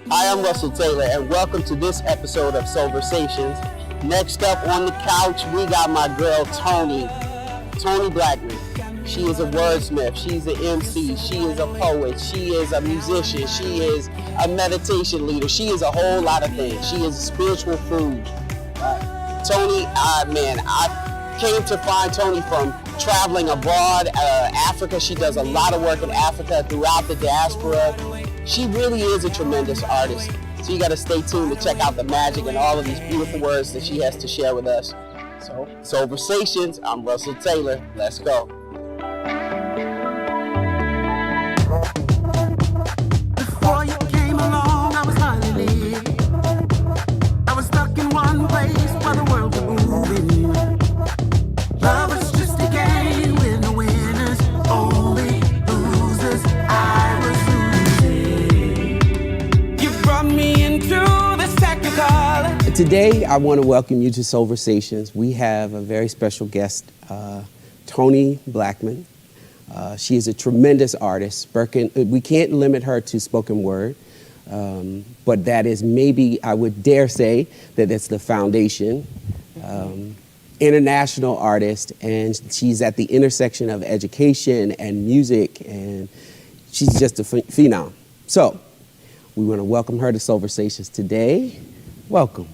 Hi, I'm Russell Taylor, and welcome to this episode of SOULVERSATIONS. Next up on the couch, we got my girl, Toni Blackman. She is a wordsmith, she's an MC, she is a poet, she is a musician, she is a meditation leader, she is a whole lot of things. She is spiritual food. Toni, I came to find Toni from traveling abroad, Africa. She does a lot of work in Africa throughout the diaspora. She really is a tremendous artist. So you got to stay tuned to check out the magic and all of these beautiful words that she has to share with us. So, SOULVERSATIONS, I'm Russell Taylor. Let's go. Before you came along, I was hardly living. I was stuck in one place while the world was moving. Love was just a game with no winners, only losers. I was losing. You brought me into the technicolor. Today, I want to welcome you to SOULVERSATIONS. We have a very special guest, Toni Blackman. She is a tremendous artist. We can't limit her to spoken word, but that is maybe, I would dare say, that it's the foundation. International artist, and she's at the intersection of education and music, and she's just a phenom. So, we want to welcome her to SOULVERSATIONS today. Welcome.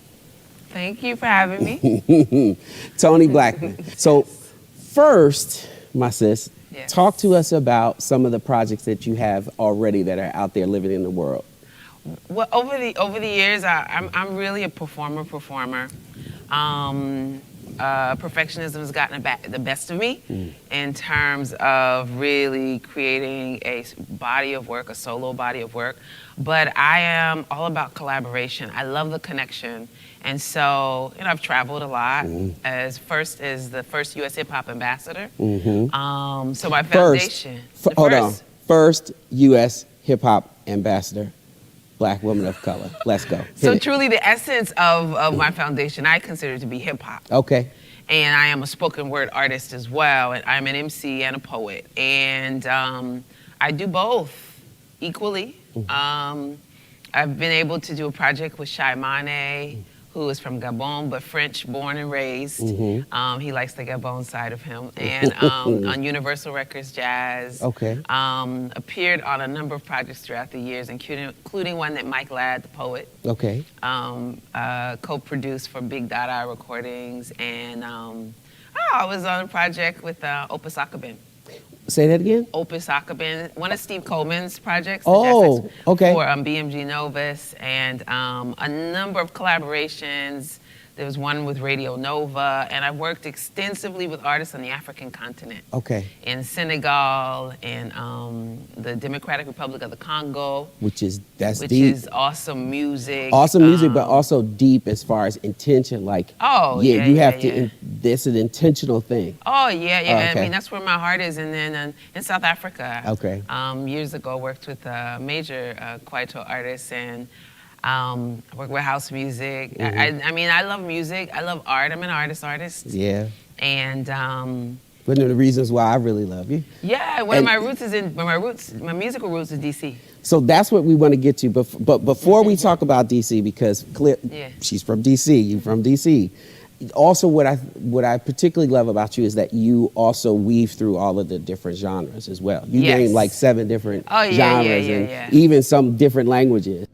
Thank you for having me. Toni Blackman. So, first, my sis, Yes. talk to us about some of the projects that you have already that are out there living in the world. Well, over the years, I'm really a performer. Perfectionism has gotten the best of me in terms of really creating a body of work, a solo body of work. But I am all about collaboration. I love the connection. And so, I've traveled a lot as the first U.S. hip hop ambassador. So my foundation. First U.S. hip hop ambassador, Black woman of color. Let's go. So truly the essence of my foundation, I consider to be hip hop. Okay. And I am a spoken word artist as well. And I'm an MC and a poet. And I do both equally. I've been able to do a project with Shy Mane, who is from Gabon, but French born and raised. He likes the Gabon side of him. And on Universal Records Jazz. Okay. Appeared on a number of projects throughout the years, including one that Mike Ladd, the poet, Okay. co-produced for Big Dada Recordings. And I was on a project with Opus Akabin. Say that again? Opus Akabin, one of Steve Coleman's projects. Oh, okay. For BMG Novus, and a number of collaborations. There was one with Radio Nova, and I've worked extensively with artists on the African continent. Okay. In Senegal, in the Democratic Republic of the Congo. Which is deep. Is awesome music. Awesome music, but also deep as far as intention. Like, this is an intentional thing. Oh, yeah. Okay. I mean, that's where my heart is. And then in South Africa, okay. Years ago, worked with a major Kwaito artist, and I work with house music. I mean, I love music. I love art. I'm an artist. Yeah. And one of the reasons why I really love you. Yeah, my musical roots is DC. So that's what we want to get to. But before we talk about DC, because she's from DC, you from DC. Also, what I particularly love about you is that you also weave through all of the different genres as well. You name like 7 different genres and even some different languages.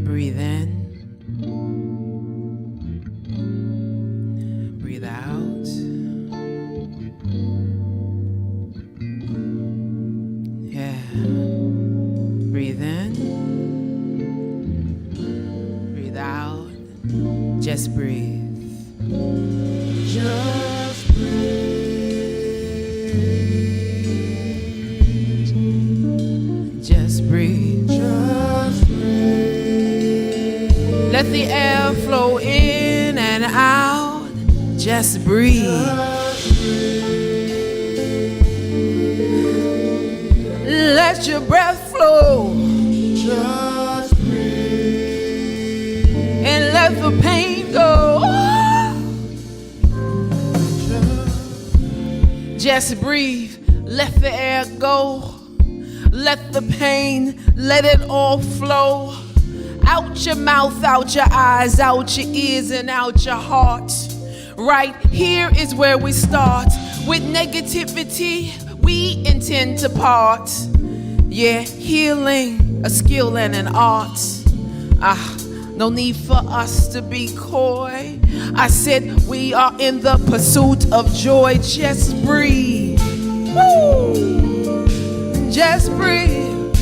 Breathe in. Breathe out. Yeah. Breathe in. Breathe out. Just breathe. Just breathe. Just breathe. Just breathe. Let the air flow in and out. Just breathe. Let your breath flow. Just breathe. And let the pain go. Just breathe, let the air go. Let the pain, let it all flow. Out your mouth, out your eyes, out your ears, and out your heart. Right here is where we start. With negativity, we intend to part. Yeah, healing, a skill and an art. No need for us to be coy. I said we are in the pursuit of joy. Just breathe. Woo! Just breathe.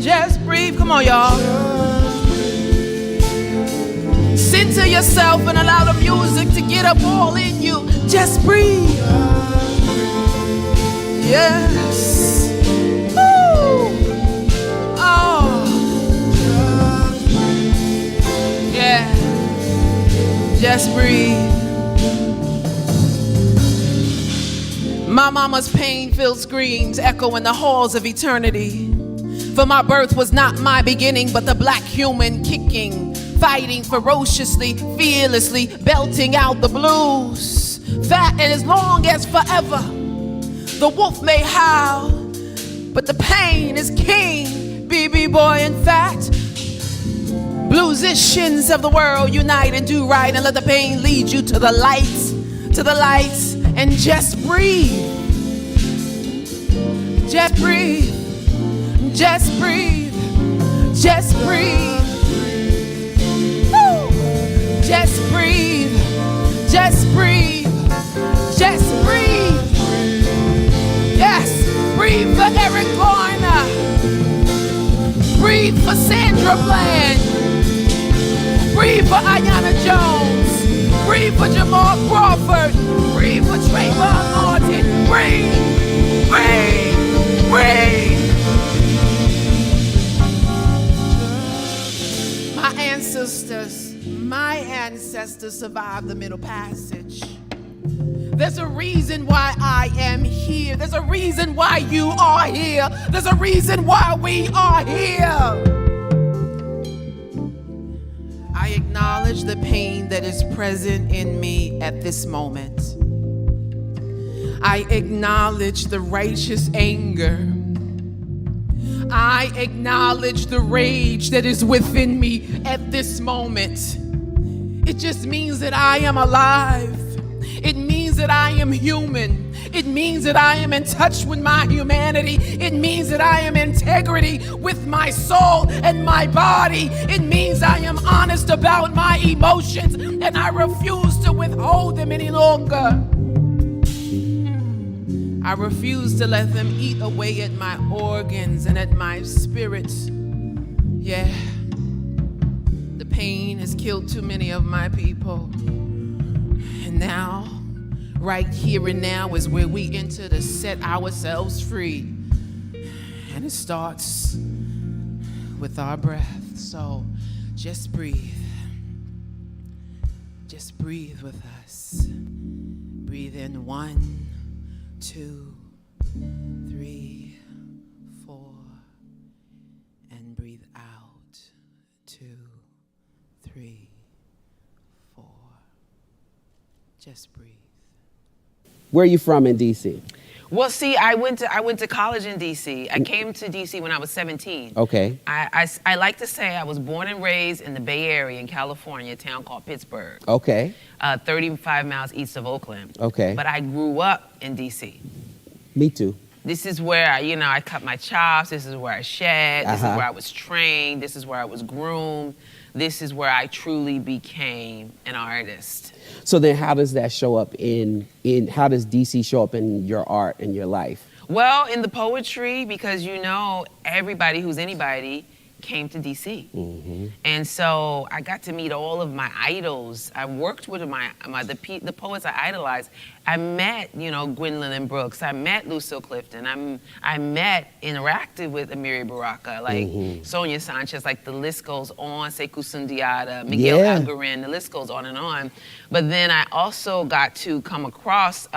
Just breathe. Come on, y'all. Center yourself and allow the music to get up all in you. Just breathe. Yes. Woo! Oh. Yeah. Just breathe. My mama's pain-filled screams echo in the halls of eternity. For my birth was not my beginning, but the black human kicking, fighting ferociously, fearlessly, belting out the blues. Fat and as long as forever, the wolf may howl, but the pain is king, BB boy and fat. Bluesicians of the world, unite and do right, and let the pain lead you to the lights, and just breathe. Just breathe. Just breathe. Just breathe. Woo! Just breathe. Just breathe. Just breathe. Yes. Breathe for Eric Garner. Breathe for Sandra Bland. Breathe for Ayanna Jones. Breathe for Jamal Crawford. Breathe for Trayvon Martin. Breathe. Breathe. Breathe. My ancestors survived the Middle Passage. There's a reason why I am here. There's a reason why you are here. There's a reason why we are here. I acknowledge the pain that is present in me at this moment. I acknowledge the righteous anger. I acknowledge the rage that is within me at this moment. It just means that I am alive. It means that I am human. It means that I am in touch with my humanity. It means that I am in integrity with my soul and my body. It means I am honest about my emotions and I refuse to withhold them any longer. I refuse to let them eat away at my organs and at my spirit. Yeah. The pain has killed too many of my people. And now, right here and now is where we enter to set ourselves free. And it starts with our breath. So just breathe. Just breathe with us. Breathe in 1, 2, 3, 4, and breathe out 2, 3, 4. Just breathe. Where are you from in DC? Well, see, I went to college in DC. I came to DC when I was 17. Okay. I like to say I was born and raised in the Bay Area in California, a town called Pittsburgh. Okay. 35 miles east of Oakland. Okay. But I grew up in DC. Me too. This is where I cut my chops. This is where I shed. This is where I was trained. This is where I was groomed. This is where I truly became an artist. So then how does that show up how does DC show up in your art and your life? Well, in the poetry, because everybody who's anybody came to DC. Mm-hmm. And so I got to meet all of my idols. I worked with the poets I idolized. I met, Gwendolyn and Brooks. I met Lucille Clifton. Interacted with Amiri Baraka, like Sonia Sanchez, like the list goes on, Sekou Sundiata, Miguel Algarin, the list goes on and on. But then I also got to come across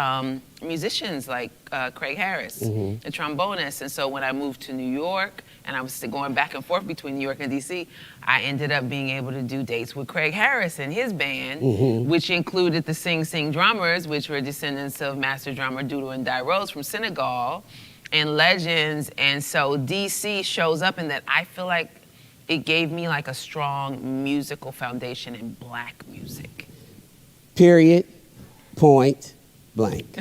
musicians like Craig Harris, the trombonist. And so when I moved to New York, and I was going back and forth between New York and DC, I ended up being able to do dates with Craig Harris and his band, which included the Sing Sing Drummers, which were descendants of master drummer Doodle and Die Rose from Senegal, and legends. And so DC shows up in that. I feel like it gave me like a strong musical foundation in black music. Period. Point blank.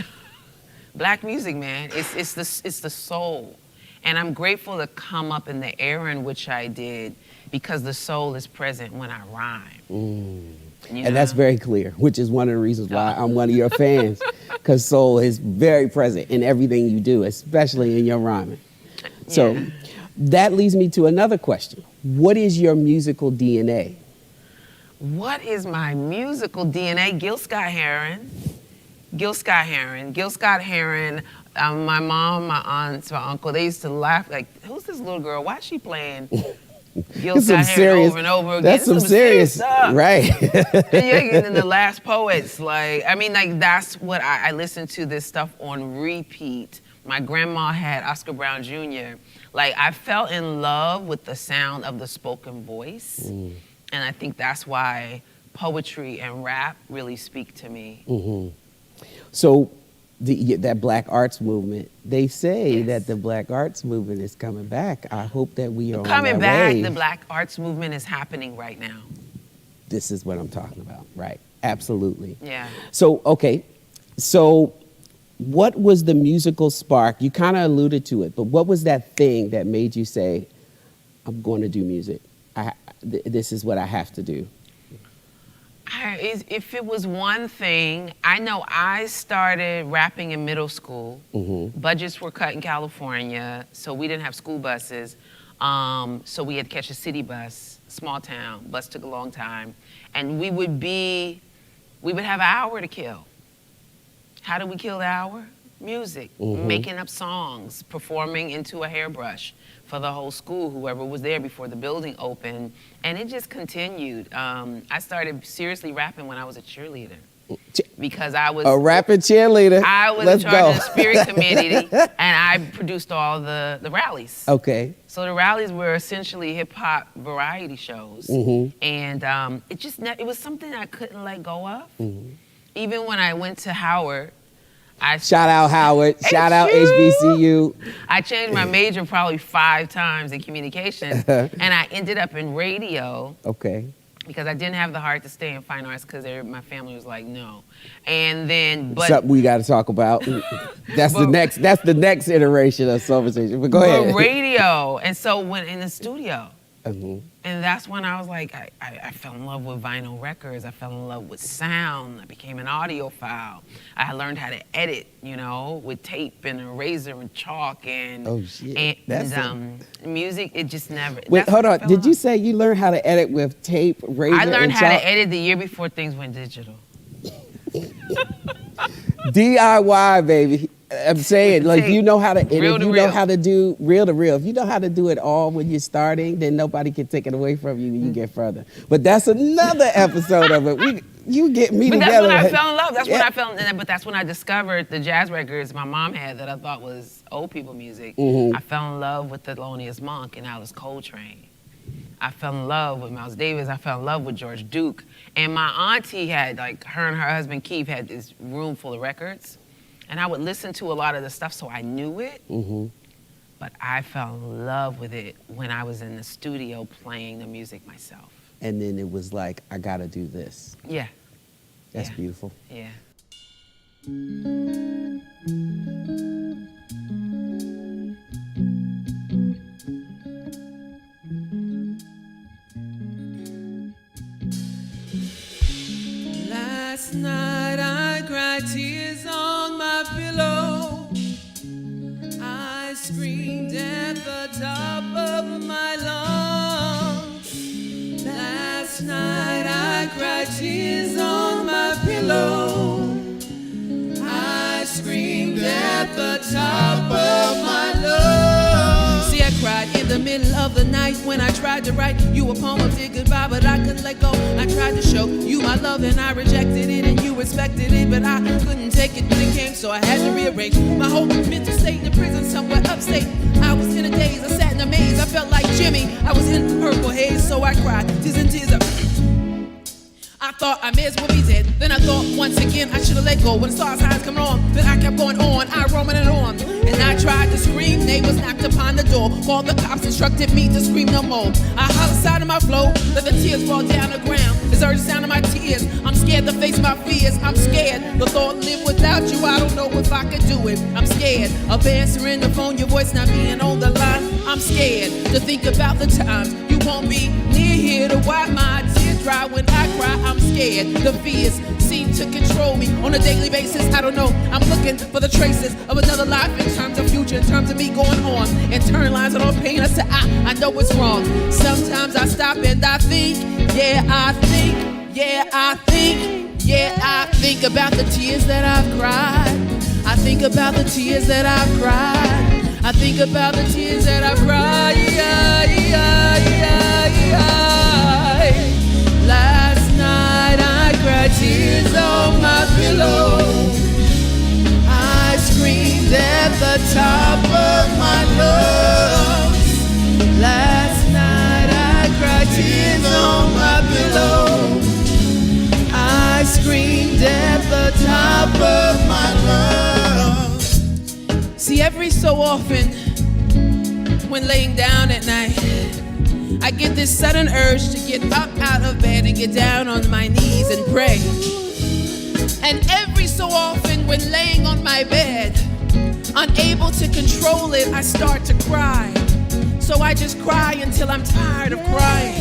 Black music, man, it's the soul. And I'm grateful to come up in the era in which I did, because the soul is present when I rhyme. And that's very clear, which is one of the reasons why I'm one of your fans, because soul is very present in everything you do, especially in your rhyming. So that leads me to another question. What is your musical DNA? What is my musical DNA? Gil Scott-Heron. Gil Scott-Heron. Gil Scott-Heron, my mom, my aunts, my uncle, they used to laugh like, who's this little girl? Why is she playing Gil Scott-Heron over and over again? That's some serious stuff. Right. And then the Last Poets, like, I mean, like, that's what I listen to this stuff on repeat. My grandma had Oscar Brown Jr. Like, I fell in love with the sound of the spoken voice. And I think that's why poetry and rap really speak to me. So that Black Arts Movement, they say that the Black Arts Movement is coming back. I hope that we are coming on that back. wave. The Black Arts Movement is happening right now. This is what I'm talking about, right? Absolutely. Yeah. So, okay, so what was the musical spark? You kind of alluded to it, but what was that thing that made you say, I'm going to do music? This is what I have to do. If it was one thing, I know I started rapping in middle school. Budgets were cut in California, so we didn't have school buses. So we had to catch a city bus, small town. Bus took a long time. And we would have an hour to kill. How do we kill the hour? Music, making up songs, performing into a hairbrush for the whole school, whoever was there before the building opened. And it just continued. I started seriously rapping when I was a cheerleader, because I was a rapping cheerleader. I was in charge of the spirit committee, and I produced all the rallies. Okay. So the rallies were essentially hip hop variety shows, and it was something I couldn't let go of. Even when I went to Howard, shout out Howard, shout out HBCU. I changed my major probably 5 times in communications, and I ended up in radio. Okay. Because I didn't have the heart to stay in fine arts, because my family was like, no. And then, but something we got to talk about. That's the next iteration of Soulversation. But go ahead. Radio, and so when in the studio. And that's when I was like, I fell in love with vinyl records. I fell in love with sound. I became an audiophile. I learned how to edit, with tape and a razor and chalk and music. It just never. Wait, hold on. Did you say you learned how to edit with tape, razor, and chalk? I learned how to edit the year before things went digital. DIY, baby. I'm saying, like, you know how to edit, know how to do reel to reel. If you know how to do it all when you're starting, then nobody can take it away from you when you get further. But that's another episode of it. You get me together. That's when I fell in love. That's when I fell in love. But that's when I discovered the jazz records my mom had that I thought was old people music. I fell in love with Thelonious Monk and Alice Coltrane. I fell in love with Miles Davis. I fell in love with George Duke. And my auntie had, like, her and her husband Keith had this room full of records. And I would listen to a lot of the stuff, so I knew it. But I fell in love with it when I was in the studio playing the music myself. And then it was like, I gotta do this. Yeah. That's beautiful. Yeah. Last night I cried tears on my pillow. I screamed at the top of my lungs. Last night I cried tears on my pillow. I screamed at the top of my lungs. See, I cried in the middle of the night when I tried to write you a poem of dear goodbye, but I couldn't let go. I tried to show you my love and I rejected it, and you respected it, but I couldn't take it when it came to so I had to rearrange my whole mental state in the prison somewhere upstate. I was in a daze, I sat in a maze, I felt like Jimmy. I was in purple haze, so I cried, tears and tears up. I thought I may as well be dead. Then I thought once again I should have let go. When the stars eyes coming on, then I kept going on. I roaming and on. And I tried to scream. Neighbors knocked upon the door. Called the cops, instructed me to scream no more. I hollered side of my flow, let the tears fall down the ground. It's heard the sound of my tears. I'm scared to face my fears. I'm scared. The thought live without you. I don't know if I could do it. I'm scared of answering the phone, your voice not being on the line. I'm scared to think about the times you won't be near here to wipe my tears dry. When I cry, I'm scared. The fears seem to control me on a daily basis. I don't know. I'm looking for the traces of another life in terms of future, in terms of me going on. And turn lines that are pain. I say, I know it's wrong. Sometimes I stop and I think, yeah, I think, yeah, I think, yeah, I think about the tears that I've cried. I think about the tears that I've cried. I think about the tears that I've cried. Last night I cried tears on my pillow. I screamed at the top of my lungs. Last night I cried tears on my pillow. I screamed at the top of my lungs. See, every so often when laying down at night, I get this sudden urge to get up out of bed and get down on my knees and pray. And every so often when laying on my bed, unable to control it, I start to cry. So I just cry until I'm tired of crying.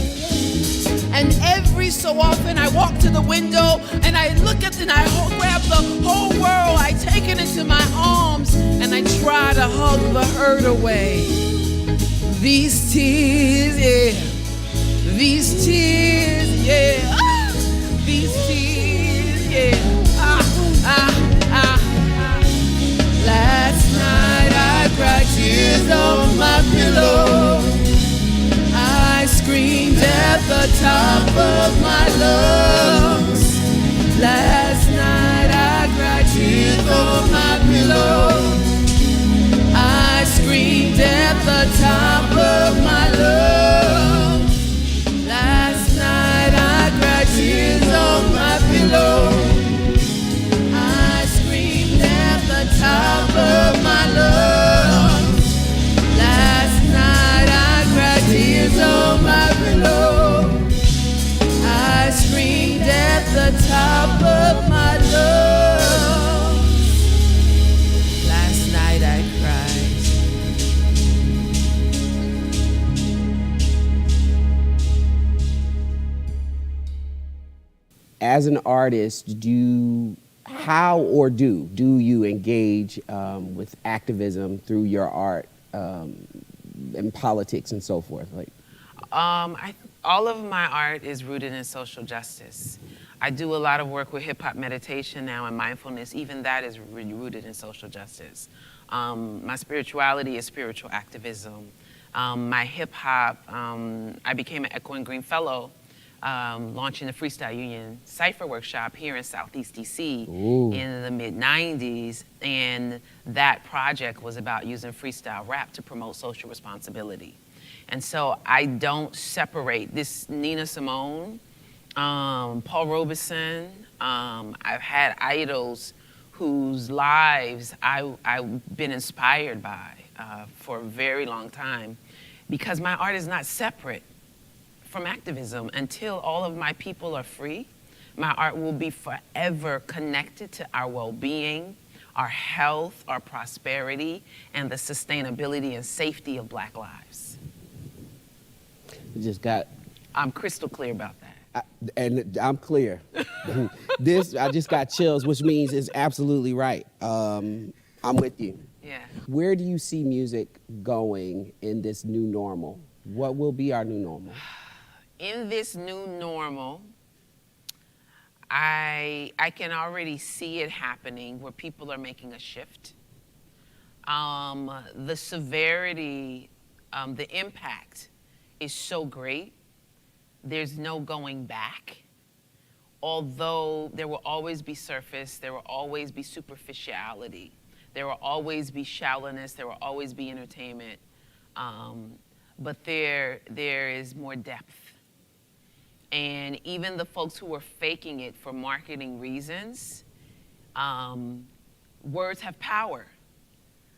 And every so often I walk to the window and I look at and I grab the whole world, I take it into my arms and I try to hug the hurt away. These tears, yeah. These tears, yeah. Ah! These tears, yeah. Last night I cried tears on my pillow. I screamed at the top of my lungs. Last night I cried tears on my pillow. I screamed at the top of my lungs. Last night I cried tears on my pillow. I screamed at the top of my lungs. Last night I cried tears on my pillow. I screamed at the top of my lungs. Last night I cried. As an artist, do you engage with activism through your art and politics and so forth? All of my art is rooted in social justice. I do a lot of work with hip hop meditation now and mindfulness. Even that is rooted in social justice. My spirituality is spiritual activism. My hip hop, I became an Echo and Green Fellow, launching the Freestyle Union Cypher Workshop here in Southeast DC in the mid-90s. And that project was about using freestyle rap to promote social responsibility. And so I don't separate this Nina Simone, Paul Robeson. I've had idols whose lives I've been inspired by for a very long time, because my art is not separate from activism. Until all of my people are free, my art will be forever connected to our well-being, our health, our prosperity, and the sustainability and safety of Black lives. I'm crystal clear about that. And I'm clear. I just got chills, which means it's absolutely right. I'm with you. Yeah. Where do you see music going in this new normal? What will be our new normal? In this new normal, I can already see it happening where people are making a shift. The severity, the impact is so great, there's no going back. although there will always be surface, there will always be superficiality, there will always be shallowness, there will always be entertainment, but there is more depth. And even the folks who are faking it for marketing reasons, words have power.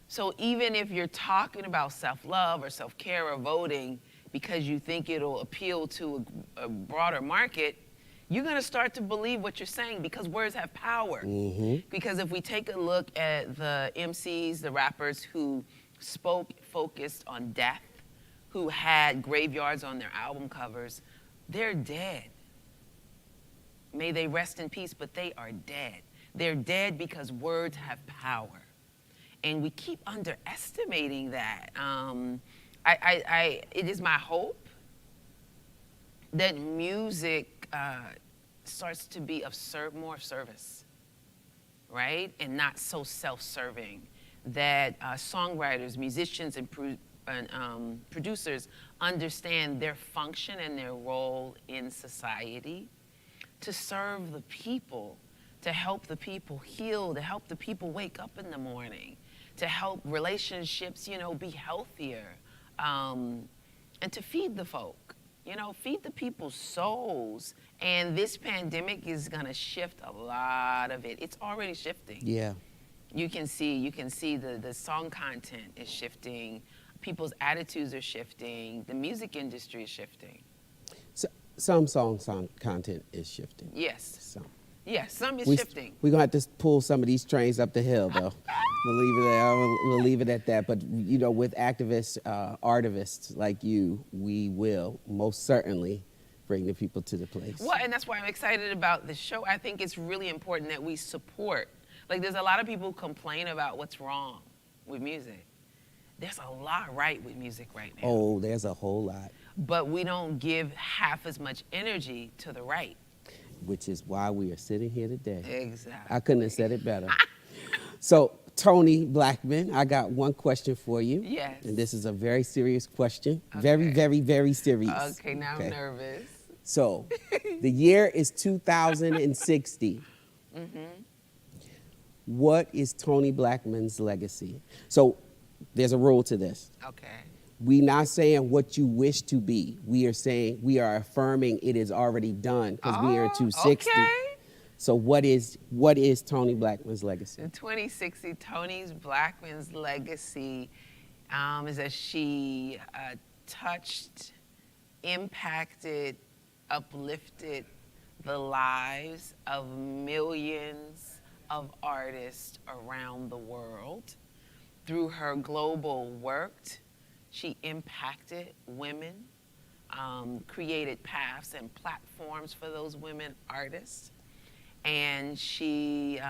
So even if you're talking about self-love or self-care or voting because you think it'll appeal to a broader market, you're gonna start to believe what you're saying because words have power. Because if we take a look at the MCs, the rappers who focused on death, who had graveyards on their album covers, they're dead. May they rest in peace, but they are dead. They're dead because words have power. And we keep underestimating that. It is my hope that music starts to be of more service, right? And not so self-serving. That songwriters, musicians, and producers understand their function and their role in society to serve the people, to help the people heal, to help the people wake up in the morning, to help relationships, be healthier, and to feed the folk, feed the people's souls. And this pandemic is gonna shift a lot of it. It's already shifting. Yeah. You can see the song content is shifting. People's attitudes are shifting. The music industry is shifting. So, some song content is shifting. Yes. Some. Yes, some is shifting. We're going to have to pull some of these trains up the hill, though. We'll leave it at that. But, with activists, artivists like you, we will most certainly bring the people to the place. Well, and that's why I'm excited about the show. I think it's really important that we support. Like, there's a lot of people who complain about what's wrong with music. There's a lot right with music right now. Oh, there's a whole lot. But we don't give half as much energy to the right. Which is why we are sitting here today. Exactly. I couldn't have said it better. So, Tony Blackman, I got one question for you. Yes. And this is a very serious question. Okay. Very, very, very serious. Okay, now I'm nervous. So, the year is 2060. What is Tony Blackman's legacy? So, there's a rule to this. Okay. We're not saying what you wish to be. We are affirming it is already done because we are in 260. Okay. So what is Tony Blackman's legacy? In 2060, Tony Blackman's legacy is that she touched, impacted, uplifted the lives of millions of artists around the world. Through her global work, she impacted women, created paths and platforms for those women artists, and she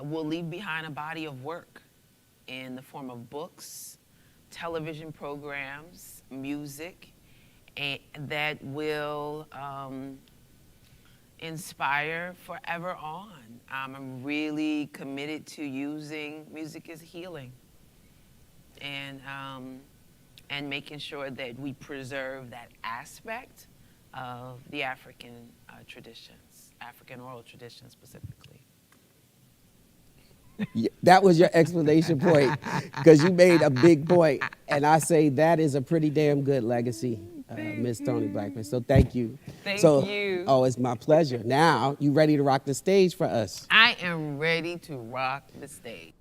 will leave behind a body of work in the form of books, television programs, music, and that will inspire forever on. I'm really committed to using music as healing and making sure that we preserve that aspect of the African traditions, African oral traditions specifically. Yeah, that was your explanation point because you made a big point, and I say that is a pretty damn good legacy, Miss Tony Blackman. So thank you. Thank you. Oh, it's my pleasure. Now, you ready to rock the stage for us? I am ready to rock the stage.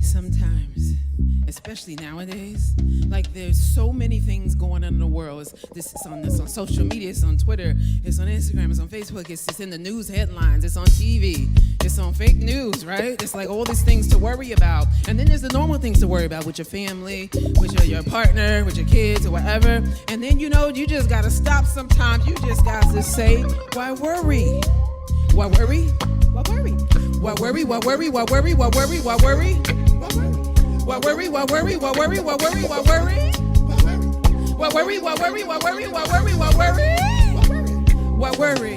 Sometimes, especially nowadays, like there's so many things going on in the world. It's on social media, it's on Twitter, it's on Instagram, it's on Facebook, it's in the news headlines, it's on TV, it's on fake news, right? It's like all these things to worry about. And then there's the normal things to worry about with your family, with your partner, with your kids or whatever. And then, you just gotta stop sometimes. You just got to say, why worry? Why worry? Why worry? Why worry? Why worry? Why worry? Why worry? Why worry? Why worry? Why worry? Why worry? Why worry? Why worry? Why worry? Why worry? Why worry? Why worry? Why worry? Why worry?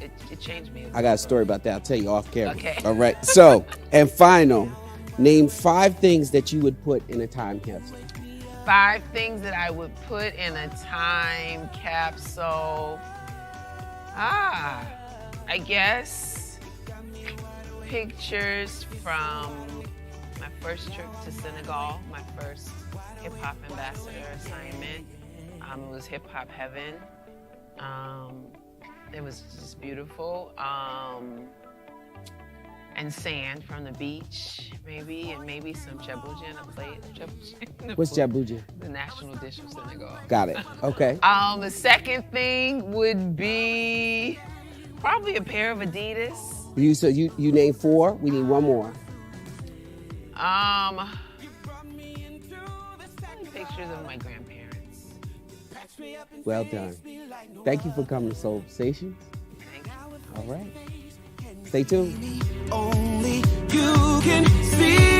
it changed me. I got a story about that. I'll tell you off camera. Okay. All right. So, and final, name 5 things that you would put in a time capsule. 5 things that I would put in a time capsule. I guess pictures from my first trip to Senegal, my first hip-hop ambassador assignment. It was hip-hop heaven. It was just beautiful. And sand from the beach, maybe, and maybe some chaboujan, a plate of chaboujan. What's chaboujan? The national dish of Senegal. Got it. Okay. The second thing would be probably a pair of Adidas. So you named 4. We need 1 more. Pictures of my grandparents. Well done. Thank you for coming to Soulversations. Thank you. All right. Stay tuned. Only you can see.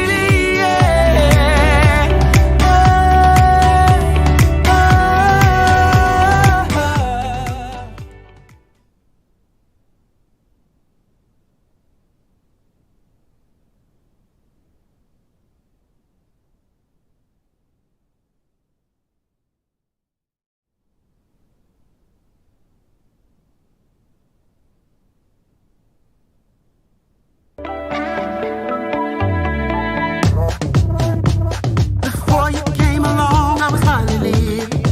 Before you came along, I was hardly living.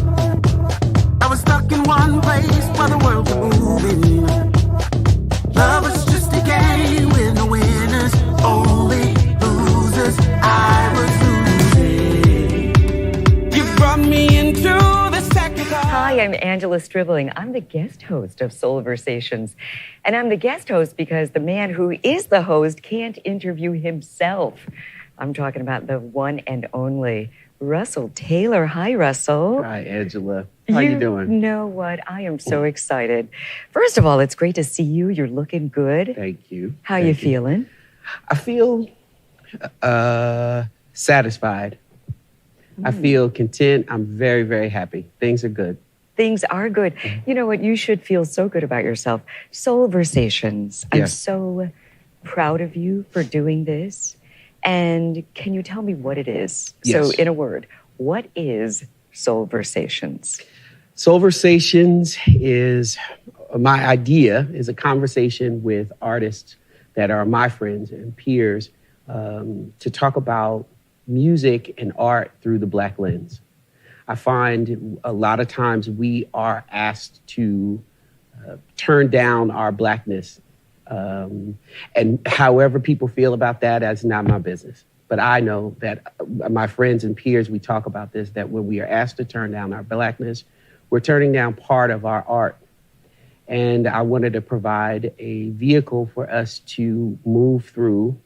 I was stuck in one place while the world was moving. Love was just a game with no winners, only losers. I was losing. You brought me into the sacrifice. Hi, I'm Angela Stribling. I'm the guest host of Soulversations. And I'm the guest host because the man who is the host can't interview himself. I'm talking about the one and only Russell Taylor. Hi, Russell. Hi, Angela. How you doing? You know what? I am so excited. First of all, it's great to see you. You're looking good. Thank you. How you feeling? I feel satisfied. I feel content. I'm very, very happy. Things are good. Things are good. You know what? You should feel so good about yourself. Soulversations. I'm Yes. so proud of you for doing this. And can you tell me what it is? Yes. So, in a word, what is Soulversations? Soulversations is my idea, is a conversation with artists that are my friends and peers to talk about music and art through the Black lens. I find a lot of times we are asked to turn down our Blackness. And however people feel about that, that's not my business. But I know that my friends and peers, we talk about this, that when we are asked to turn down our Blackness, we're turning down part of our art. And I wanted to provide a vehicle for us to move through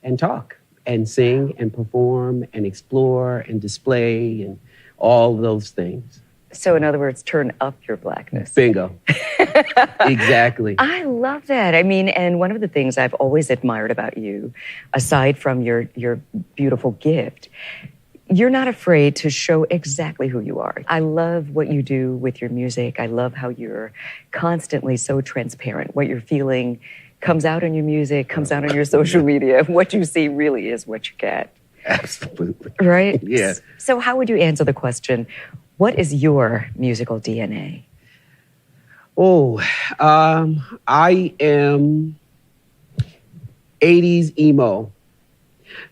and talk and sing and perform and explore and display and all those things. So, in other words, turn up your Blackness. Bingo. Exactly. I love that. I mean, and one of the things I've always admired about you, aside from your beautiful gift, you're not afraid to show exactly who you are. I love what you do with your music. I love how you're constantly so transparent. What you're feeling comes out in your music, comes out on your social media. What you see really is what you get. Absolutely. Right? Yeah. So how would you answer the question, what is your musical DNA? Oh, I am 80s emo,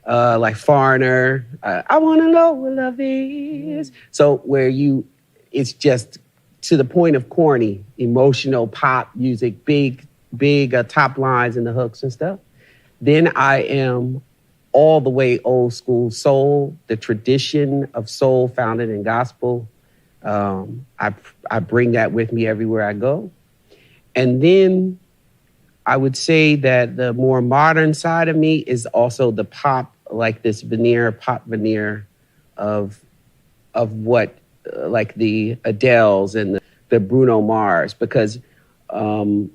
like Foreigner. I want to know what love is. So it's just to the point of corny, emotional pop music, big top lines and the hooks and stuff. Then I am all the way old school soul, the tradition of soul founded in gospel. I bring that with me everywhere I go. And then I would say that the more modern side of me is also the pop, like this pop veneer of what, like the Adeles and the Bruno Mars, because, and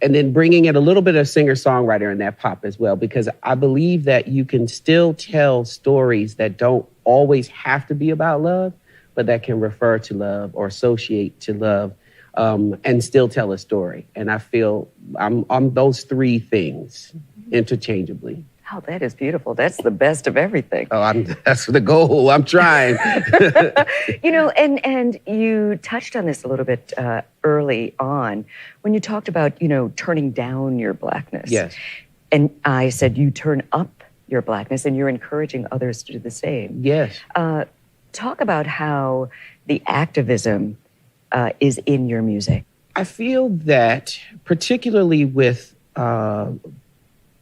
then bringing in a little bit of singer-songwriter in that pop as well, because I believe that you can still tell stories that don't always have to be about love, but that can refer to love or associate to love and still tell a story. And I feel I'm those three things interchangeably. Oh, that is beautiful. That's the best of everything. That's the goal. I'm trying. You know, and you touched on this a little bit early on when you talked about, you know, turning down your blackness. Yes. And I said you turn up your blackness and you're encouraging others to do the same. Yes. Talk about how the activism is in your music. I feel that particularly with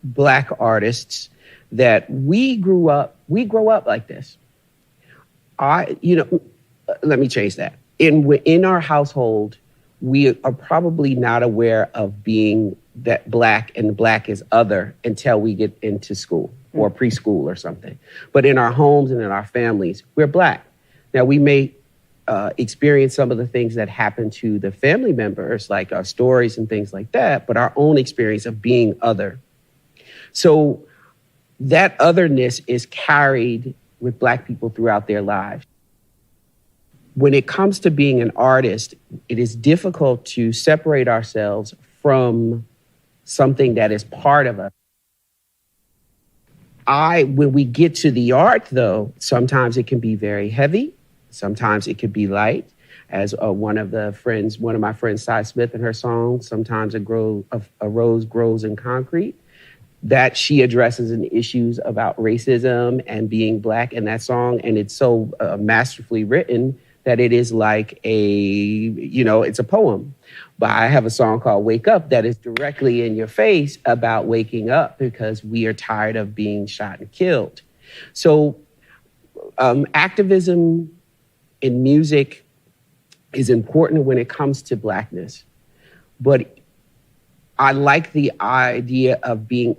Black artists, that we grow up like this. Let me change that. In our household, we are probably not aware of being that Black and Black is other until we get into school or preschool or something. But in our homes and in our families, we're Black. Now, we may experience some of the things that happen to the family members, like our stories and things like that, but our own experience of being other. So that otherness is carried with Black people throughout their lives. When it comes to being an artist, it is difficult to separate ourselves from something that is part of us. When we get to the art, though, sometimes it can be very heavy. Sometimes it could be light. As one of my friends, Cy Smith, in her song, sometimes a rose grows in concrete, that she addresses in issues about racism and being Black in that song. And it's so masterfully written that it is like it's a poem. But I have a song called Wake Up that is directly in your face about waking up because we are tired of being shot and killed. So activism in music is important when it comes to Blackness. But I like the idea of being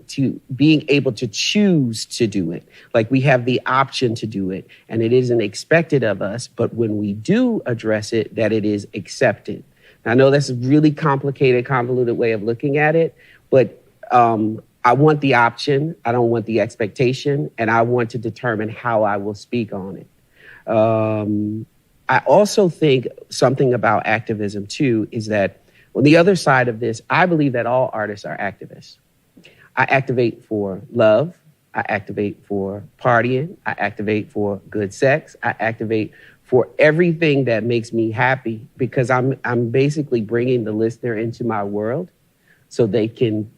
able to choose to do it. Like we have the option to do it, and it isn't expected of us, but when we do address it, that it is accepted. I know that's a really complicated, convoluted way of looking at it, but I want the option, I don't want the expectation, and I want to determine how I will speak on it. I also think something about activism, too, is that on the other side of this, I believe that all artists are activists. I activate for love. I activate for partying. I activate for good sex. I activate for everything that makes me happy because I'm basically bringing the listener into my world so they can,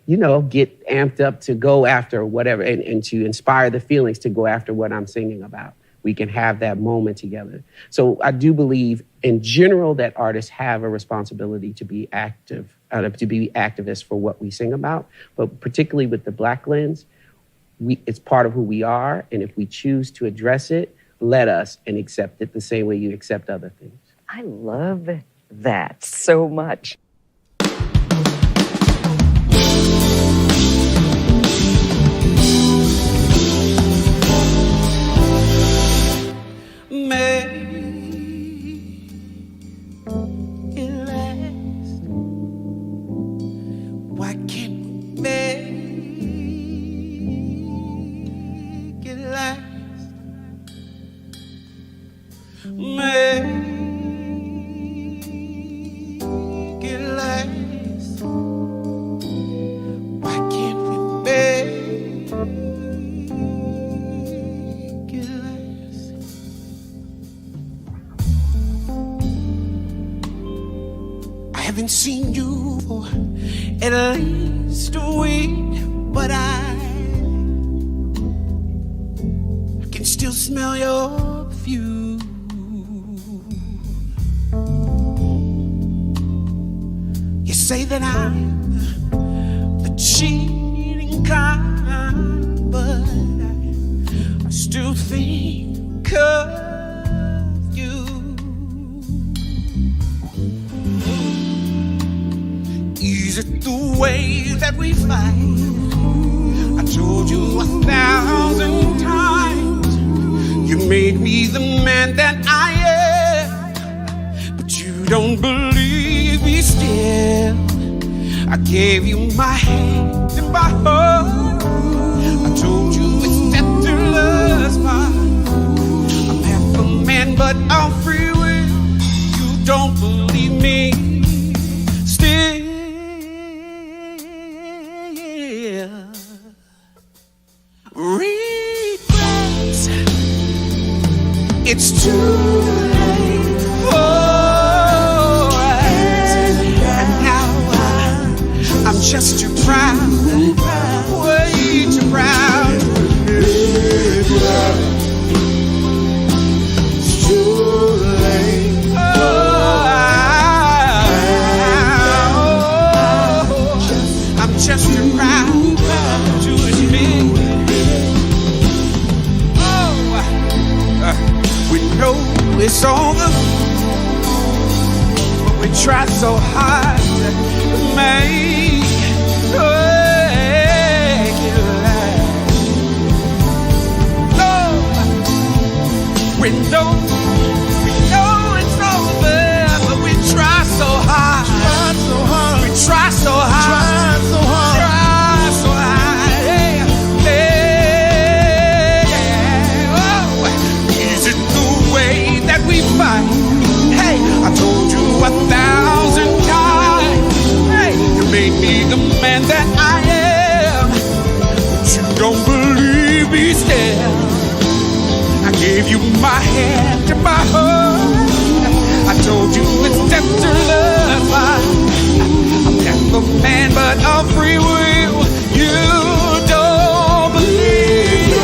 get amped up to go after whatever and to inspire the feelings to go after what I'm singing about. We can have that moment together. So I do believe in general that artists have a responsibility to be active, to be activists for what we sing about. But particularly with the Black lens, it's part of who we are. And if we choose to address it, let us and accept it the same way you accept other things. I love that so much. Why can't we make it last? Make it last. Why can't we make it last? I haven't seen you for at least a week, but I can still smell your perfume. You say that I'm the cheating kind, but I still think of you. Is it the way that we fight? I told you 1,000 times you made me the man that I am, but you don't believe me still. I gave you my hand and my heart. I told you it's better love's part. I'm half a man, but I'm free will. You don't believe me, still regrets. It's too late. Oh, and now I'm just too proud, way too proud. It's too late. I'm just too proud to admit. We know it's over, but we try so hard to make it last. No, we know it's over, but we try so hard. We try so hard. Hey, I told you 1,000 times. Hey, you made me the man that I am, but you don't believe me still. I gave you my hand and my heart. I told you it's death to love. I'm half a man, but of free will. You don't believe me.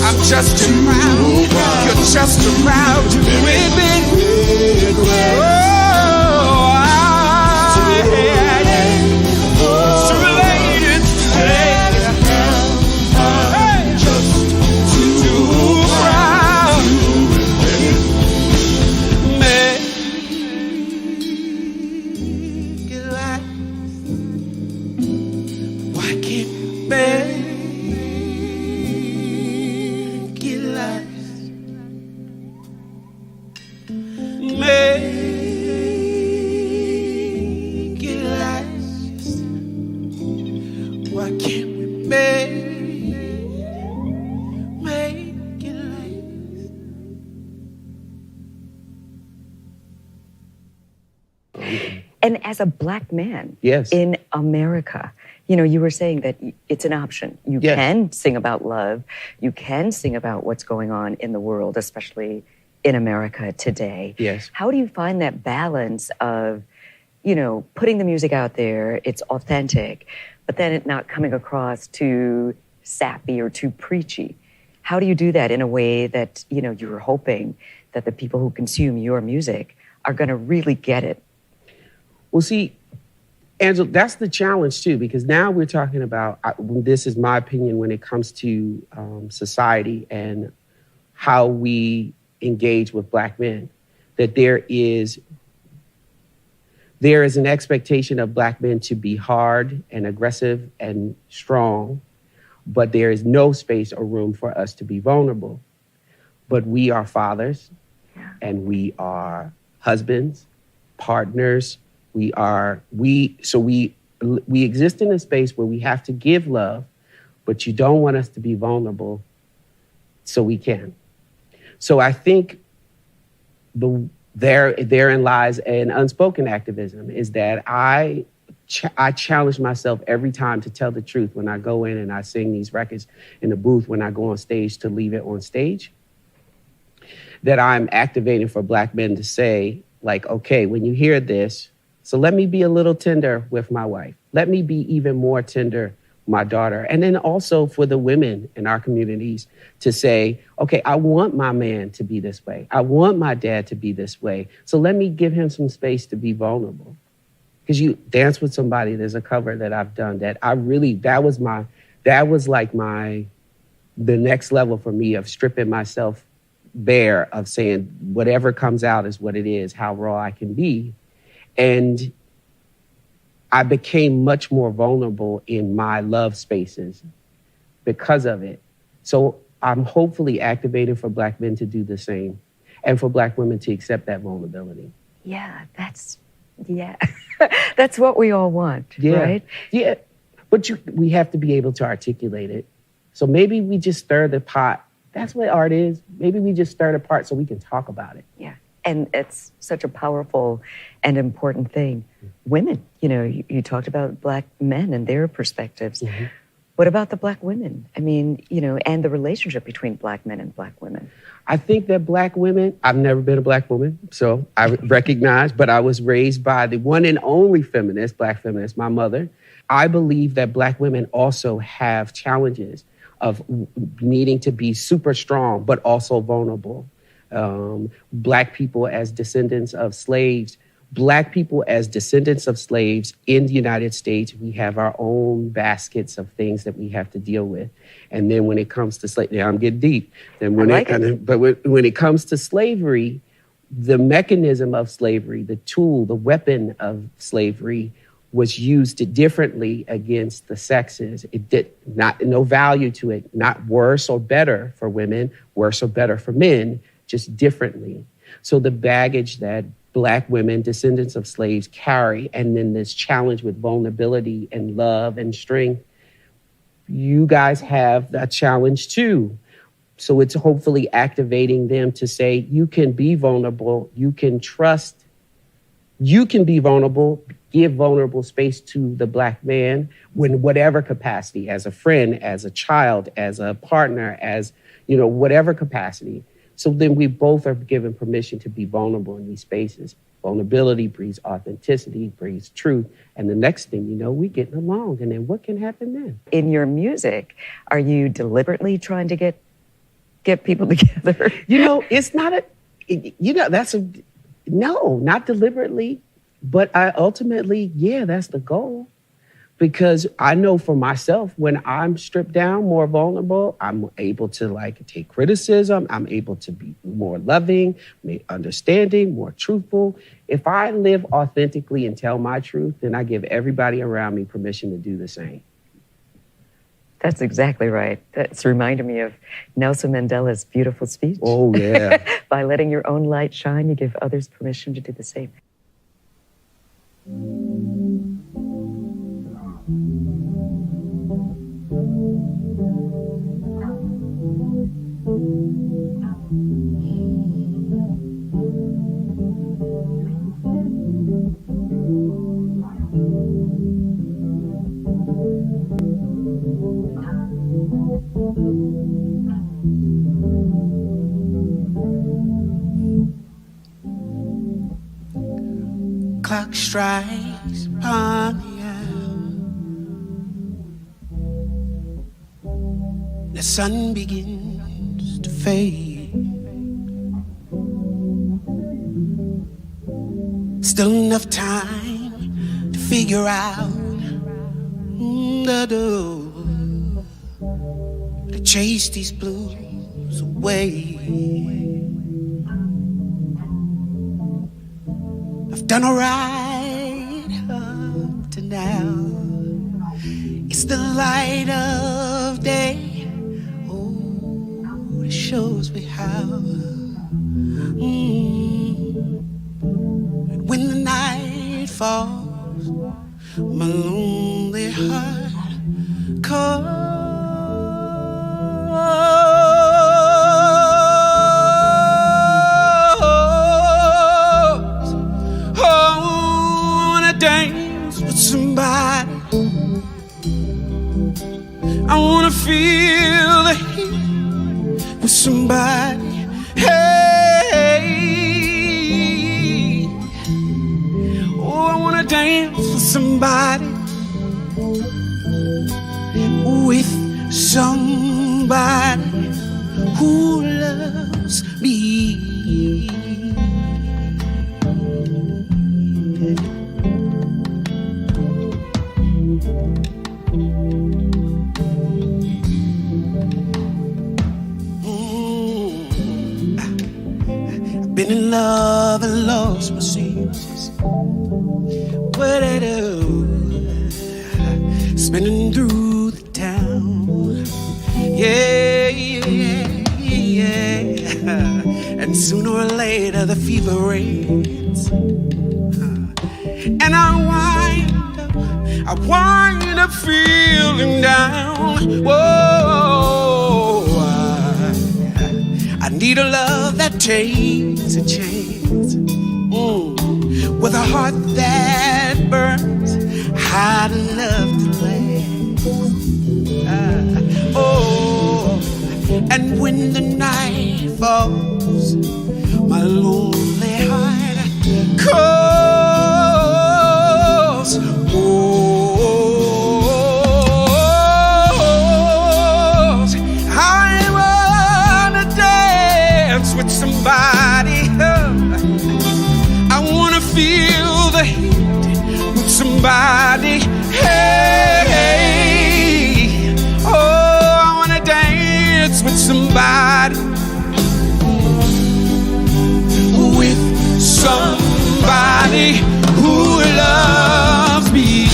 I'm just too proud. You're just too proud to admit. It's too late. It's just too proud. Make it last. Why can't we make it last? Why can't we make it last? And as a black man Yes. in America, you know, you were saying that it's an option. You Yes. can sing about love. You can sing about what's going on in the world, especially in America today. Yes. How do you find that balance of, you know, putting the music out there, it's authentic, but then it not coming across too sappy or too preachy? How do you do that in a way that, you know, you're hoping that the people who consume your music are going to really get it? Well, see, Angela, that's the challenge too, because now we're talking about, this is my opinion when it comes to society and how we engage with black men, that there is an expectation of black men to be hard and aggressive and strong, but there is no space or room for us to be vulnerable. But we are fathers, and we are husbands, partners. We exist in a space where we have to give love, but you don't want us to be vulnerable, so we can. So I think therein lies an unspoken activism, is that I challenge myself every time to tell the truth when I go in and I sing these records in the booth, when I go on stage, to leave it on stage, that I'm activating for black men to say, like, okay, when you hear this, so let me be a little tender with my wife. Let me be even more tender with my daughter. And then also for the women in our communities to say, okay, I want my man to be this way. I want my dad to be this way. So let me give him some space to be vulnerable. Because you dance with somebody, there's a cover that I've done that was like the next level for me of stripping myself bare, of saying whatever comes out is what it is, how raw I can be. And I became much more vulnerable in my love spaces because of it. So I'm hopefully activating for black men to do the same, and for black women to accept that vulnerability. Yeah, that's what we all want, right? Yeah. But we have to be able to articulate it. So maybe we just stir the pot. That's what art is. Maybe we just stir the pot so we can talk about it. Yeah. And it's such a powerful and important thing. Women, you talked about Black men and their perspectives. Mm-hmm. What about the Black women? I mean, and the relationship between Black men and Black women. I think that Black women, I've never been a Black woman, so I recognize, but I was raised by the one and only feminist, Black feminist, my mother. I believe that Black women also have challenges of needing to be super strong, but also vulnerable. Black people as descendants of slaves, Black people as descendants of slaves in the United States, we have our own baskets of things that we have to deal with. And then when it comes to slavery, now I'm getting deep. Then when it comes to slavery, the mechanism of slavery, the tool, the weapon of slavery was used differently against the sexes. It did no value to it, not worse or better for women, worse or better for men, just differently. So the baggage that Black women, descendants of slaves, carry, and then this challenge with vulnerability and love and strength, you guys have that challenge too. So it's hopefully activating them to say, you can be vulnerable, you can trust, you can be vulnerable, give vulnerable space to the Black man in whatever capacity, as a friend, as a child, as a partner, as, whatever capacity. So then we both are given permission to be vulnerable in these spaces. Vulnerability breeds authenticity, breeds truth. And the next thing you know, we're getting along. And then what can happen then? In your music, are you deliberately trying to get people together? It's not no, not deliberately. But I ultimately, that's the goal. Because I know for myself, when I'm stripped down, more vulnerable, I'm able to take criticism. I'm able to be more loving, understanding, more truthful. If I live authentically and tell my truth, then I give everybody around me permission to do the same. That's exactly right. That's reminded me of Nelson Mandela's beautiful speech. Oh, yeah. By letting your own light shine, you give others permission to do the same. Clock strikes upon the hour. The sun begins to fade. Still enough time to figure out the door to chase these blues away. I've done all right up to now. It's the light of day. Oh, it shows me how. And when the night falls, my lonely heart calls. Dance with somebody. I wanna feel the heat with somebody. Hey, oh, I wanna dance with somebody. With somebody who loves me. Been in love and lost my senses. What I do? Spinning through the town. Yeah, yeah, yeah. And sooner or later the fever rains. And I I wind up feeling down. Whoa, I need a love that takes a chance. With a heart that burns, I'd love to last. And when the night falls, my lonely heart calls. I wanna dance with somebody. I wanna feel the heat with somebody. Hey, oh, I wanna dance with somebody. With somebody who loves me.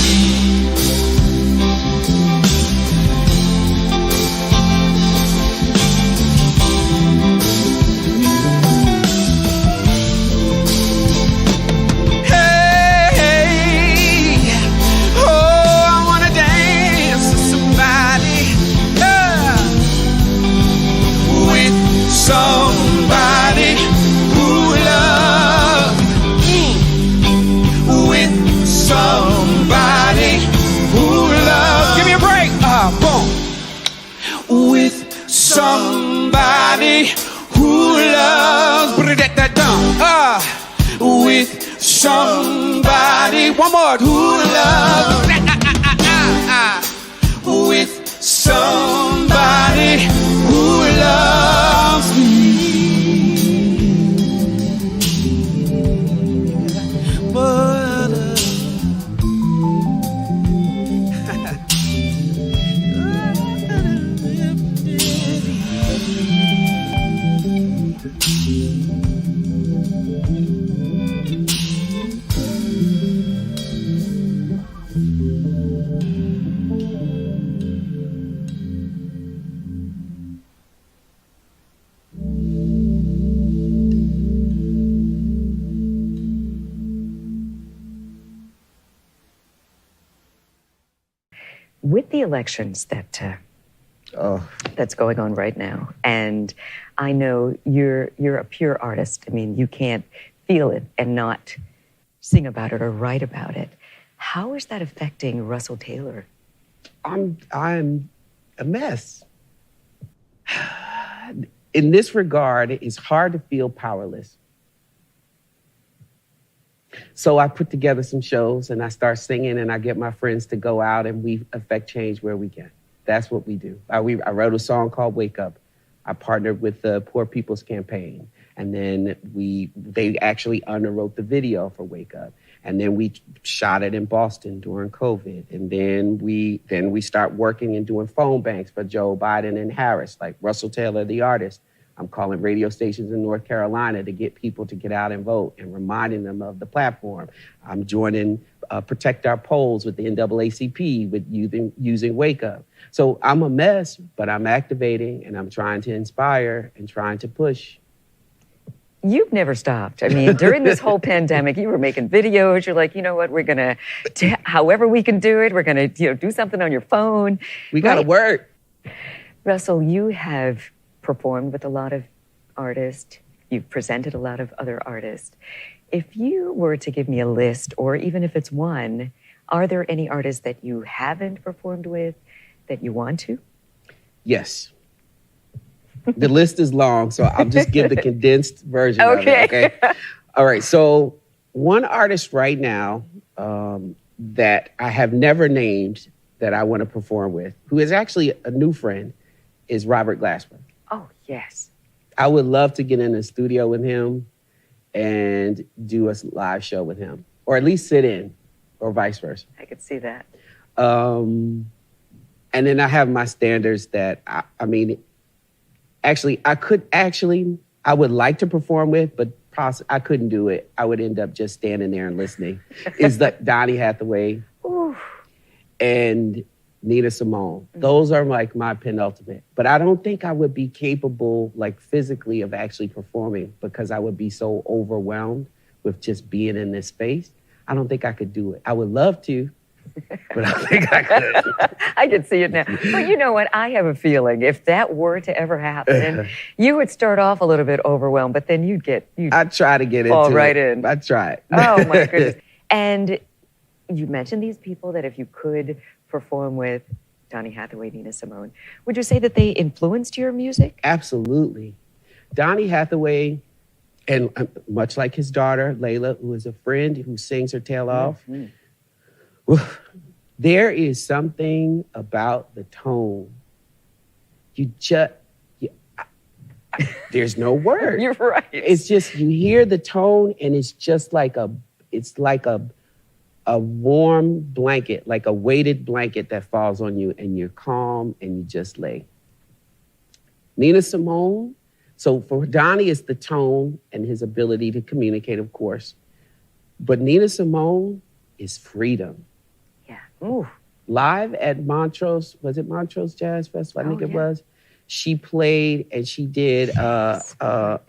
Somebody who loves with somebody who loves. Give me a break. Boom. With somebody who loves. Put that down. With somebody. One more. Who loves. With somebody who loves me. With the elections that's going on right now, and I know you're a pure artist. I mean, you can't feel it and not sing about it or write about it. How is that affecting Russell Taylor? I'm a mess. In this regard, it's hard to feel powerless. So I put together some shows and I start singing and I get my friends to go out and we affect change where we can. That's what we do. I wrote a song called Wake Up. I partnered with the Poor People's Campaign. And then they actually underwrote the video for Wake Up. And then we shot it in Boston during COVID. And then we start working and doing phone banks for Joe Biden and Harris, like Russell Taylor, the artist. I'm calling radio stations in North Carolina to get people to get out and vote and reminding them of the platform. I'm joining Protect Our Polls with the NAACP with using Wake Up. So I'm a mess, but I'm activating and I'm trying to inspire and trying to push. You've never stopped. I mean, during this whole pandemic, you were making videos. You're like, you know what? We're going to, however we can do it, we're going to do something on your phone. We got to work. Russell, you have performed with a lot of artists. You've presented a lot of other artists. If you were to give me a list, or even if it's one, are there any artists that you haven't performed with that you want to? Yes. The list is long, so I'll just give the condensed version of it, okay? All right, so one artist right now that I have never named that I want to perform with, who is actually a new friend, is Robert Glasper. Oh, yes. I would love to get in the studio with him and do a live show with him, or at least sit in, or vice versa. I could see that. And then I have my standards that, I would like to perform with, but I couldn't do it. I would end up just standing there and listening. Is like Donny Hathaway and Nina Simone. Those are like my penultimate. But I don't think I would be capable, like physically, of actually performing because I would be so overwhelmed with just being in this space. I don't think I could do it. I would love to, But I think I could. I can see it now. But you know what? I have a feeling if that were to ever happen, you would start off a little bit overwhelmed, but then you'd I try to get fall into right it. in. I try. Oh my goodness. And you mentioned these people that if you could perform with Donny Hathaway, Nina Simone, would you say that they influenced your music? Absolutely. Donny Hathaway, and much like his daughter, Layla, who is a friend who sings her tail off, there is something about the tone. There's no word. You're right. It's just, you hear the tone and it's just like a warm blanket, like a weighted blanket that falls on you and you're calm and you just lay. Nina Simone, so for Donny, it's the tone and his ability to communicate, of course. But Nina Simone is freedom. Yeah. Ooh. Live at Montrose, was it Montrose Jazz Festival? I think it was. She played and she did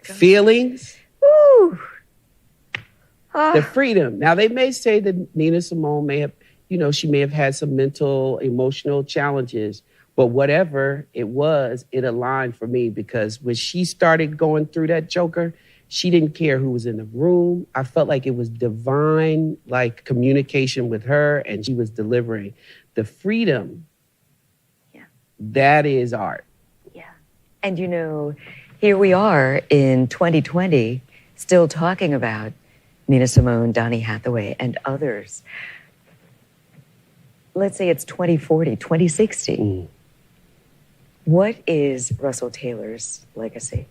Feelings. Ooh. The freedom. Now, they may say that Nina Simone may have, she may have had some mental, emotional challenges, but whatever it was, it aligned for me because when she started going through that Joker, she didn't care who was in the room. I felt like it was divine, like communication with her, and she was delivering. The freedom, that is art. Yeah. And here we are in 2020, still talking about Nina Simone, Donny Hathaway, and others. Let's say it's 2040, 2060. What is Russell Taylor's legacy?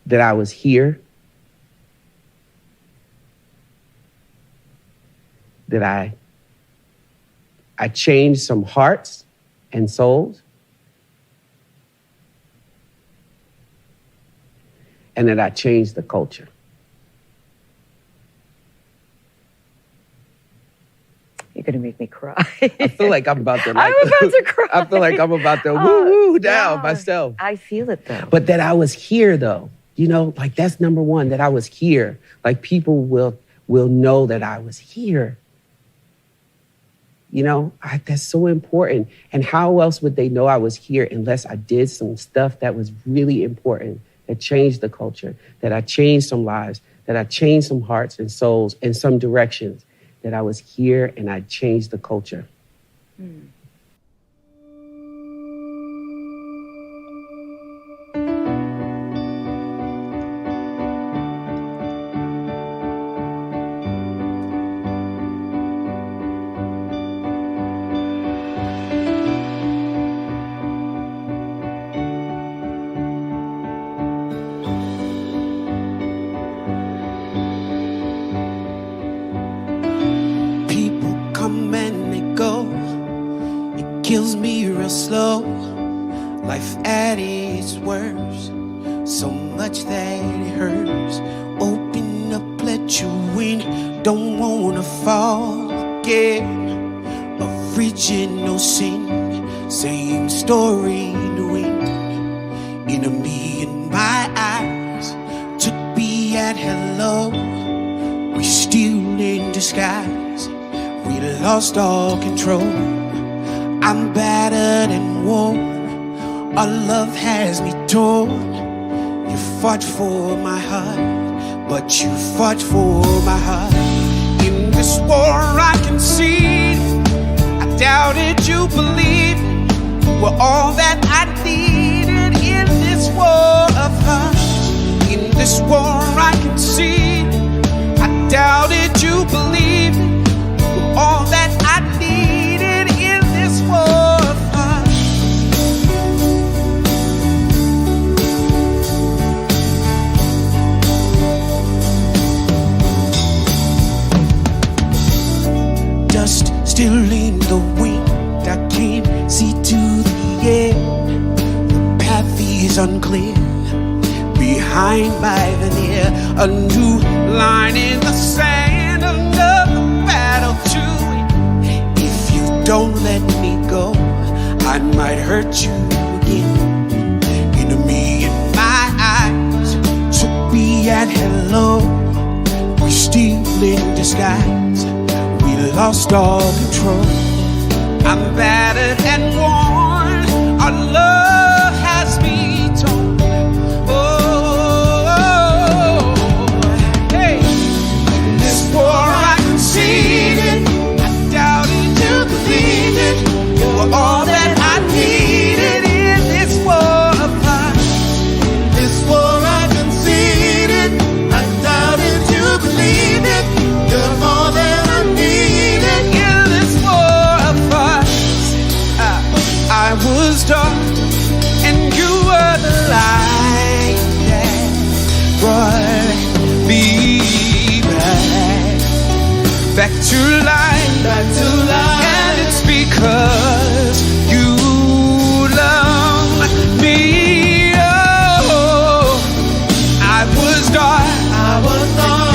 That I was here. That I changed some hearts and souls. And that I changed the culture. You're going to make me cry. I feel like I'm about to I'm about to cry. I feel like I'm about to woo down myself. I feel it though. But that I was here though. Like that's number one, that I was here. Like people will know that I was here. That's so important. And how else would they know I was here unless I did some stuff that was really important, that changed the culture, that I changed some lives, that I changed some hearts and souls in some directions, that I was here and I changed the culture. Kills me real slow, life at its worst, so much that it hurts. Open up, let you in, don't wanna fall again. Original sin, same story, new end. Enemy in my eyes, took me at hello. We still in disguise, we lost all control. I'm battered and worn, our love has me torn. You fought for my heart, but you fought for my heart. In this war I can see, I doubted you believed were all that I needed in this war of hearts. In this war I can see, I doubted you believed were all that I needed in this war of hearts. Dust still in the wind, I can't see to the end. The path is unclear, behind my veneer. A new line in the sand, another battle to win. If you don't let me go, I might hurt you again. Enemy in my eyes, took me said hello. We still in disguise. We lost all control. I'm battered and worn. Our love has me torn. Oh, hey. In this war I conceded. I doubted you believed it. You were all that I needed in this war of hearts. In this war I conceded. I doubted you believed it. You're all that I needed in this war of hearts. I was dark and you were the light that brought me back to life, and it's because you love me. Oh, I was dark,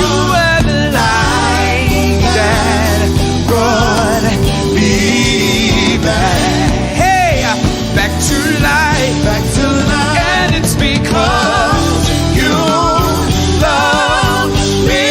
you were the light that brought me back. Hey, back to life, and it's because you love me.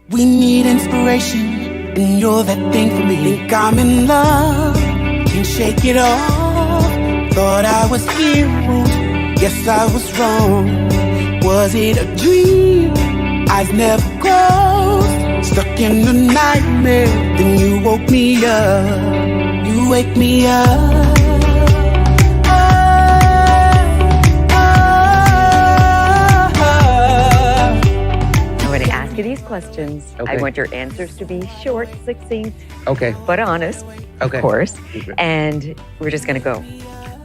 We need inspiration, and you're that thing for me. Think I'm in love, can't shake it off. Thought I was healed, guess I was wrong. Was it a dream? Eyes never closed, stuck in a nightmare. Then you woke me up, you wake me up. These questions. Okay. I want your answers to be short, succinct, Okay. but honest, Okay. of course. Okay. And we're just going to go.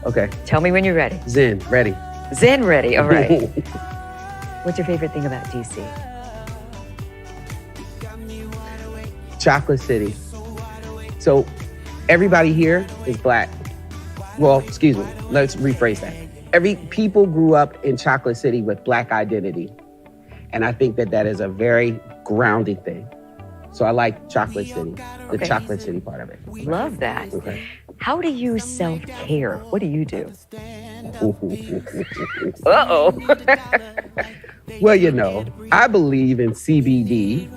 Okay. Tell me when you're ready. Zen, ready. Zen ready. All right. What's your favorite thing about DC? Chocolate City. So everybody here is black. Well, excuse me. Let's rephrase that. People grew up in Chocolate City with black identity. And I think that is a very grounding thing. So I like Chocolate City, the Chocolate City part of it. Love that. Okay. How do you self-care? What do you do? Uh-oh. Well, you know, I believe in CBD.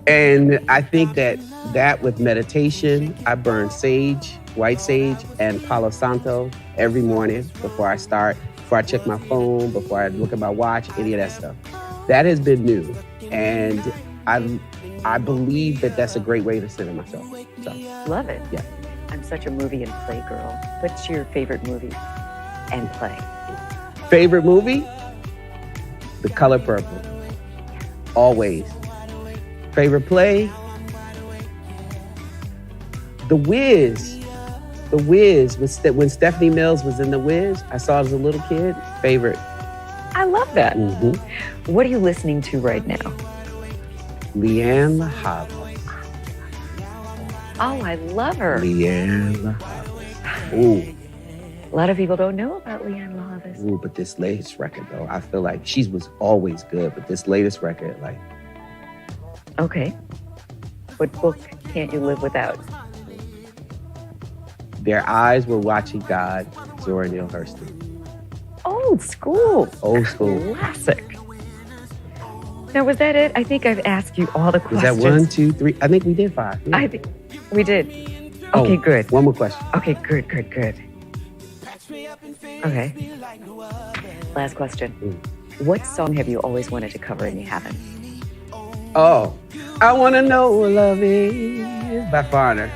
And I think that with meditation, I burn sage, white sage, and Palo Santo every morning before I check my phone, before I look at my watch, any of that stuff. That has been new. And I believe that's a great way to center myself. So, love it. Yeah. I'm such a movie and play girl. What's your favorite movie and play? Favorite movie? The Color Purple. Always. Favorite play? The Wiz. The Wiz, when Stephanie Mills was in The Wiz, I saw it as a little kid. Favorite. I love that. Mm-hmm. What are you listening to right now? Leanne LaHava. Oh, I love her. Leanne LaHava. Ooh. A lot of people don't know about Leanne LaHava. Ooh, but this latest record, though, I feel like she was always good, but this latest record, like... Okay. What book can't you live without? Their Eyes Were Watching God, Zora Neale Hurston. Old school. Old school. Classic. Now, was that it? I think I've asked you all the questions. Was that 1, 2, 3? I think we did 5. Yeah. I think we did. Okay, good. One more question. Okay, good. Okay. Last question. What song have you always wanted to cover and you haven't? Oh, I want to know what love is by Foreigner.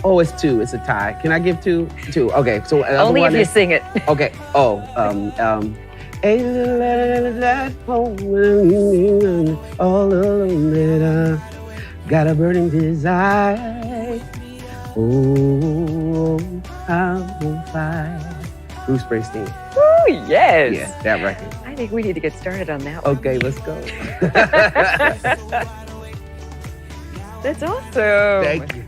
Oh, it's two. It's a tie. Can I give two? Two. Okay. So Only if you sing it. Okay. Oh, a little letter at home, all alone that I got a burning desire. Oh, I'm on fire. Bruce Springsteen. Ooh, yes. Yeah, that record. I think we need to get started on that one. Okay, let's go. That's awesome. Thank you.